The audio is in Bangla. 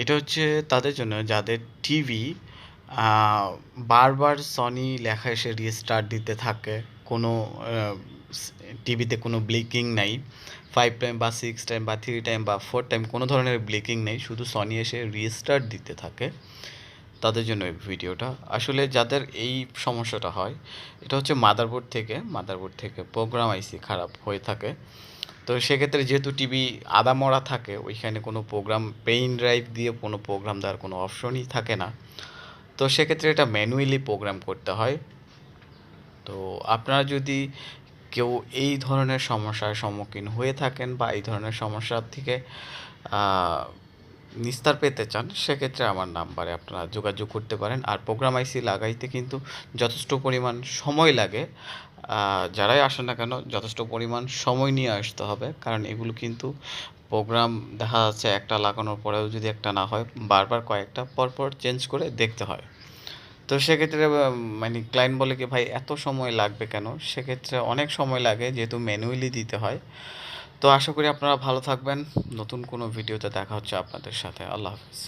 এটা হচ্ছে তাদের জন্য যাদের টিভি বারবার সনি লেখা এসে রিস্টার্ট দিতে থাকে, কোনো টিভিতে কোনো ব্লিকিং নাই, 5 টাইম বা 6 টাইম বা 3 টাইম বা 4 টাইম কোনো ধরনের ব্লিকিং নেই, শুধু সনি এসে রিস্টার্ট দিতে থাকে, তাদের জন্য এই ভিডিওটা। আসলে যাদের এই সমস্যাটা হয়, এটা হচ্ছে মাদারবোর্ড থেকে প্রোগ্রাম আইসি খারাপ হয়ে থাকে। তো সেক্ষেত্রে যেহেতু টিভি আদা মরা থাকে, ওইখানে কোনো প্রোগ্রাম পেইন ড্রাইভ দিয়ে কোনো প্রোগ্রাম দেওয়ার কোনো অপশনই থাকে না। তো সেক্ষেত্রে এটা ম্যানুয়ালি প্রোগ্রাম করতে হয়। তো আপনারা যদি কেউ এই ধরনের সমস্যার সম্মুখীন হয়ে থাকেন বা এই ধরনের সমস্যার থেকে নিস্তার পেতে চান, সেক্ষেত্রে আমার নাম্বারে আপনারা যোগাযোগ করতে পারেন। আর প্রোগ্রাম আইসি লাগাইতে কিন্তু যথেষ্ট পরিমাণ সময় লাগে। যারাই আসেন না কেন যথেষ্ট পরিমাণ সময় নিয়ে আসতে হবে, কারণ এগুলো কিন্তু প্রোগ্রাম দেখা যাচ্ছে একটা লাগানোর পরেও যদি একটা না হয়, বারবার কয়েকটা পরপর চেঞ্জ করে দেখতে হয়। তো সেক্ষেত্রে মানে ক্লায়েন্ট বলে কি, ভাই এত সময় লাগবে কেন? সেক্ষেত্রে অনেক সময় লাগে, যেহেতু ম্যানুয়ালি দিতে হয়। তো আশা করি আপনারা ভালো থাকবেন। নতুন কোনো ভিডিওতে দেখা হচ্ছে আপনাদের সাথে। আল্লাহ হাফিজ।